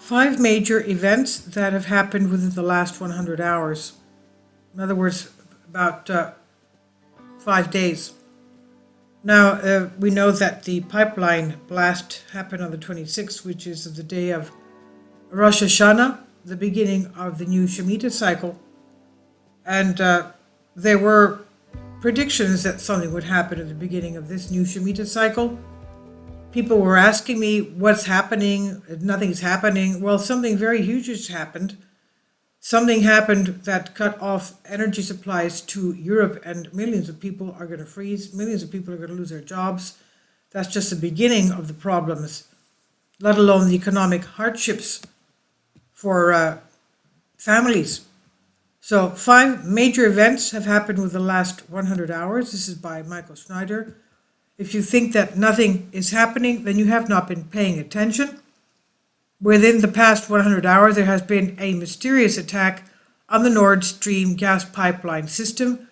5 major events that have happened within the last 100 hours. In other words, about 5 days. Now, we know that the pipeline blast happened on the 26th, which is the day of Rosh Hashanah, the beginning of the new Shemitah cycle. And there were predictions that something would happen at the beginning of this new Shemitah cycle. People were asking me what's happening. Nothing's happening. Well, something very huge has happened. Something happened that cut off energy supplies to Europe, and millions of people are going to freeze. Millions of people are going to lose their jobs. That's just the beginning of the problems, let alone the economic hardships for families. So 5 major events have happened within the last 100 hours. This is by Michael Snyder. If you think that nothing is happening, then you have not been paying attention. Within the past 100 hours, there has been a mysterious attack on the Nordstream gas pipeline system.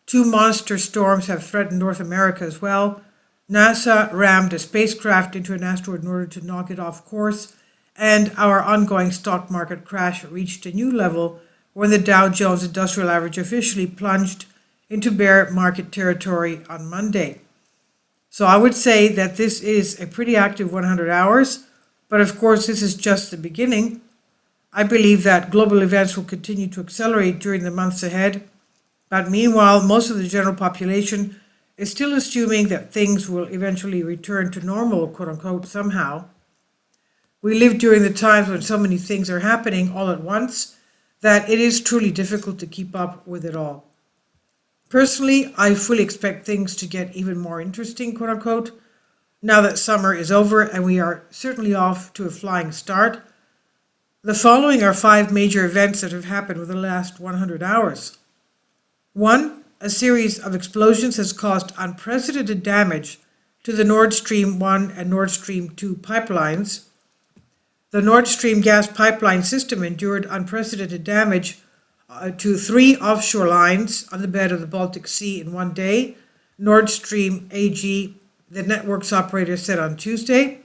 2 monster storms have threatened North America as well. NASA rammed a spacecraft into an asteroid in order to knock it off course. And our ongoing stock market crash reached a new level when the Dow Jones Industrial Average officially plunged into bear market territory on Monday. So I would say that this is a pretty active 100 hours, but of course this is just the beginning. I believe that global events will continue to accelerate during the months ahead, but meanwhile most of the general population is still assuming that things will eventually return to normal, quote unquote, somehow. We live during the times when so many things are happening all at once that it is truly difficult to keep up with it all. Personally, I fully expect things to get even more interesting, quote unquote, now that summer is over and we are certainly off to a flying start. The following are 5 major events that have happened within the last 100 hours. 1. A series of explosions has caused unprecedented damage to the Nord Stream 1 and Nord Stream 2 pipelines. The Nord Stream gas pipeline system endured unprecedented damage to 3 offshore lines on the bed of the Baltic Sea in one day, Nordstream AG, the network's operator, said on Tuesday.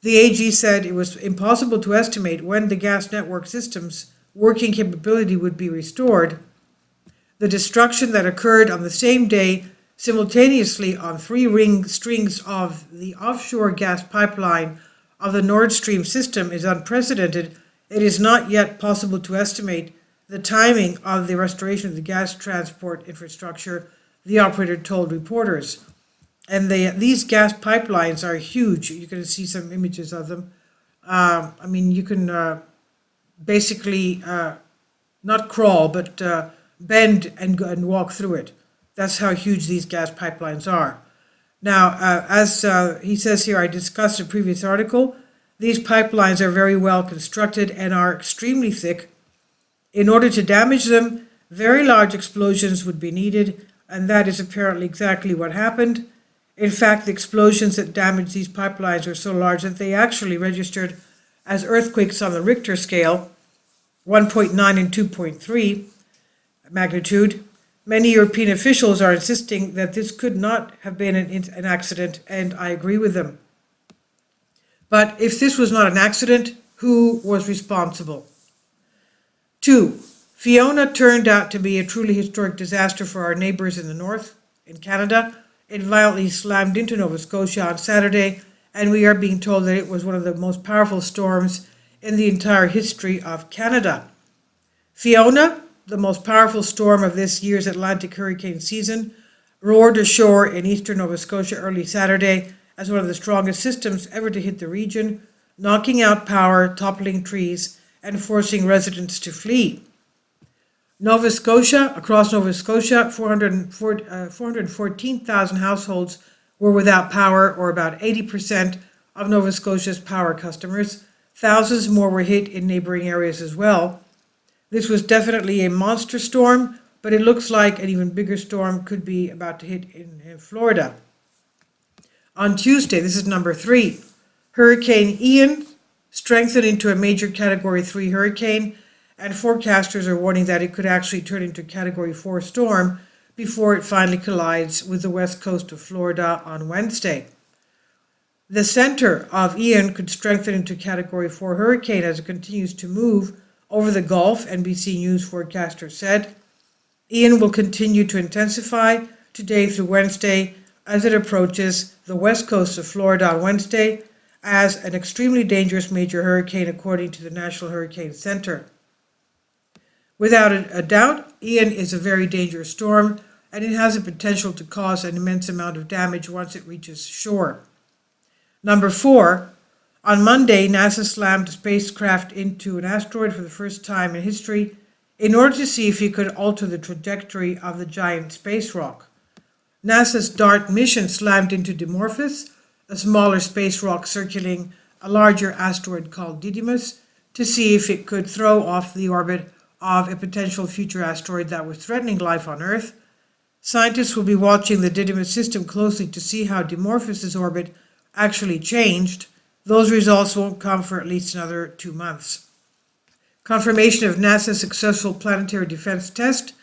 The AG said it was impossible to estimate when the gas network system's working capability would be restored. The destruction that occurred on the same day simultaneously on 3 strings of the offshore gas pipeline of the Nord Stream system is unprecedented. It is not yet possible to estimate the timing of the restoration of the gas transport infrastructure, the operator told reporters. And these gas pipelines are huge. You can see some images of them. You can basically not crawl, but bend and walk through it. That's how huge these gas pipelines are. Now, as he says here, I discussed in a previous article, these pipelines are very well constructed and are extremely thick. In order to damage them, very large explosions would be needed, and that is apparently exactly what happened. In fact, the explosions that damaged these pipelines were so large that they actually registered as earthquakes on the Richter scale, 1.9 and 2.3 magnitude. Many European officials are insisting that this could not have been an accident, and I agree with them. But if this was not an accident, who was responsible? 2. Fiona turned out to be a truly historic disaster for our neighbors in the north, in Canada. It violently slammed into Nova Scotia on Saturday, and we are being told that it was one of the most powerful storms in the entire history of Canada. Fiona, the most powerful storm of this year's Atlantic hurricane season, roared ashore in eastern Nova Scotia early Saturday as one of the strongest systems ever to hit the region, knocking out power, toppling trees, and forcing residents to flee. Across Nova Scotia, 414,000 households were without power, or about 80% of Nova Scotia's power customers. Thousands more were hit in neighboring areas as well. This was definitely a monster storm, but it looks like an even bigger storm could be about to hit in Florida. On Tuesday, this is number 3, Hurricane Ian strengthened into a major Category 3 hurricane, and forecasters are warning that it could actually turn into a Category 4 storm before it finally collides with the west coast of Florida on Wednesday. The center of Ian could strengthen into Category 4 hurricane as it continues to move over the Gulf, NBC News forecaster said. Ian will continue to intensify today through Wednesday as it approaches the west coast of Florida on Wednesday as an extremely dangerous major hurricane, according to the National Hurricane Center. Without a doubt, Ian is a very dangerous storm, and it has the potential to cause an immense amount of damage once it reaches shore. Number 4, on Monday, NASA slammed a spacecraft into an asteroid for the first time in history in order to see if it could alter the trajectory of the giant space rock. NASA's DART mission slammed into Dimorphos, a smaller space rock circling a larger asteroid called Didymos, to see if it could throw off the orbit of a potential future asteroid that was threatening life on Earth. Scientists will be watching the Didymos system closely to see how Dimorphos' orbit actually changed. Those results won't come for at least another 2 months. Confirmation of NASA's successful planetary defense test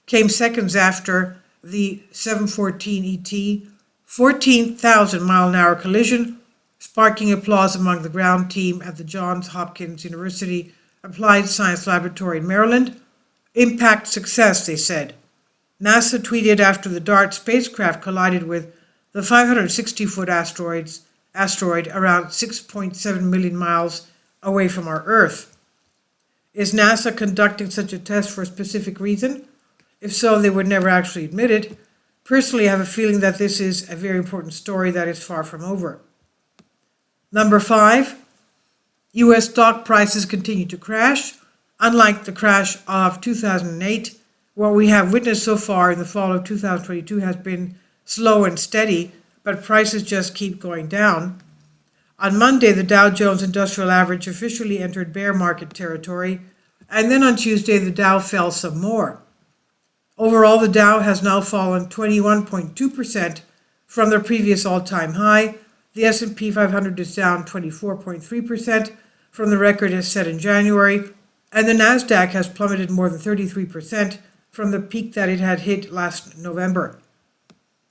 came seconds after the 714 ET 14,000-mile-an-hour collision, sparking applause among the ground team at the Johns Hopkins University Applied Science Laboratory in Maryland. Impact success, they said. NASA tweeted after the DART spacecraft collided with the 560-foot asteroid around 6.7 million miles away from our Earth. Is NASA conducting such a test for a specific reason? If so, they would never actually admit it. Personally, I have a feeling that this is a very important story that is far from over. Number 5, U.S. stock prices continue to crash. Unlike the crash of 2008, what we have witnessed so far in the fall of 2022 has been slow and steady, but prices just keep going down. On Monday, the Dow Jones Industrial Average officially entered bear market territory, and then on Tuesday, the Dow fell some more. Overall, the Dow has now fallen 21.2% from the previous all-time high. The S&P 500 is down 24.3% from the record as set in January, and the Nasdaq has plummeted more than 33% from the peak that it had hit last November.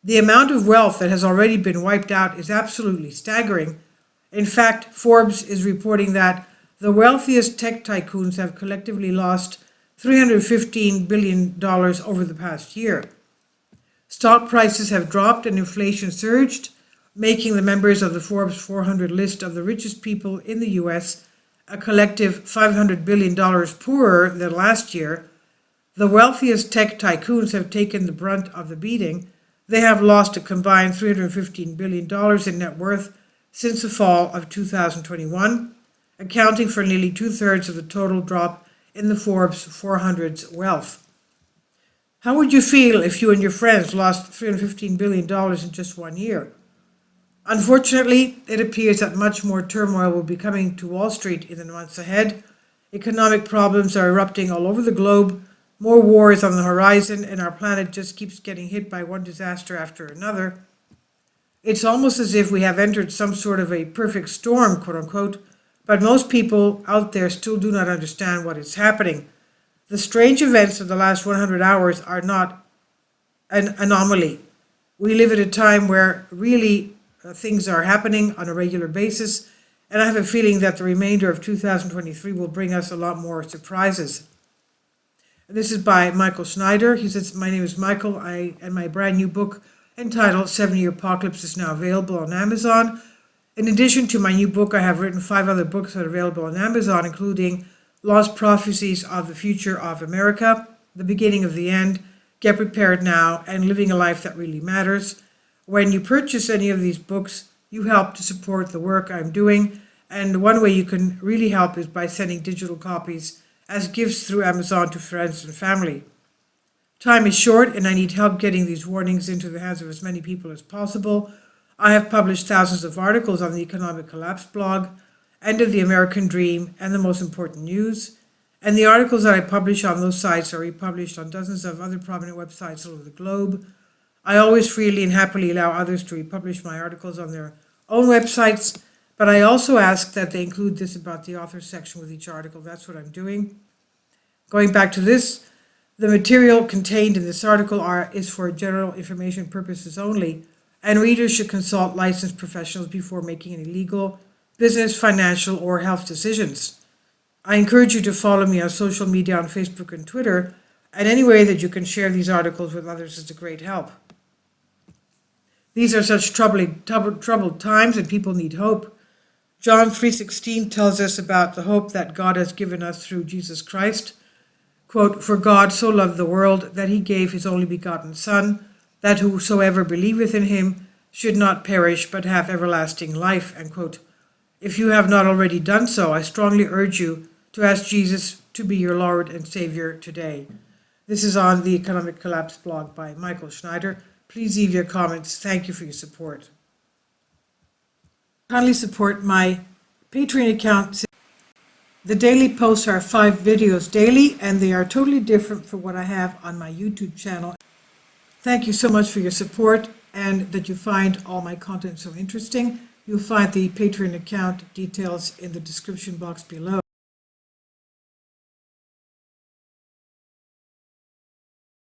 The amount of wealth that has already been wiped out is absolutely staggering. In fact, Forbes is reporting that the wealthiest tech tycoons have collectively lost $315 billion over the past year. Stock prices have dropped and inflation surged, making the members of the Forbes 400 list of the richest people in the U.S. a collective $500 billion poorer than last year. The wealthiest tech tycoons have taken the brunt of the beating. They have lost a combined $315 billion in net worth since the fall of 2021, accounting for nearly 2/3 of the total drop in the Forbes 400's wealth. How would you feel if you and your friends lost $315 billion in just 1 year? Unfortunately, it appears that much more turmoil will be coming to Wall Street in the months ahead. Economic problems are erupting all over the globe. More wars on the horizon, and our planet just keeps getting hit by one disaster after another. It's almost as if we have entered some sort of a perfect storm, quote unquote, but most people out there still do not understand what is happening. The strange events of the last 100 hours are not an anomaly. We live at a time where really things are happening on a regular basis, and I have a feeling that the remainder of 2023 will bring us a lot more surprises. This is by Michael Snyder. He says, "My name is Michael, and my brand new book entitled 7-Year Apocalypse is now available on Amazon. In addition to my new book, I have written 5 other books that are available on Amazon, including Lost Prophecies of the Future of America, The Beginning of the End, Get Prepared Now, and Living a Life That Really Matters. When you purchase any of these books, you help to support the work I'm doing, and one way you can really help is by sending digital copies as gifts through Amazon to friends and family. Time is short, and I need help getting these warnings into the hands of as many people as possible. I have published thousands of articles on the Economic Collapse blog, End of the American Dream, and The Most Important News. And the articles that I publish on those sites are republished on dozens of other prominent websites all over the globe. I always freely and happily allow others to republish my articles on their own websites, but I also ask that they include this about the author section with each article. That's what I'm doing. Going back to this, the material contained in this article is for general information purposes only and readers should consult licensed professionals before making any legal, business, financial, or health decisions. I encourage you to follow me on social media on Facebook and Twitter, and any way that you can share these articles with others is a great help. These are such troubled times, and people need hope. John 3:16 tells us about the hope that God has given us through Jesus Christ. Quote, "For God so loved the world that he gave his only begotten Son, that whosoever believeth in him should not perish but have everlasting life." End quote. If you have not already done so, I strongly urge you to ask Jesus to be your Lord and Savior today. This is on the Economic Collapse blog by Michael Snyder. Please leave your comments. Thank you for your support. Kindly support my Patreon account. The daily posts are 5 videos daily, and they are totally different from what I have on my YouTube channel. Thank you so much for your support and that you find all my content so interesting. You'll find the Patreon account details in the description box below.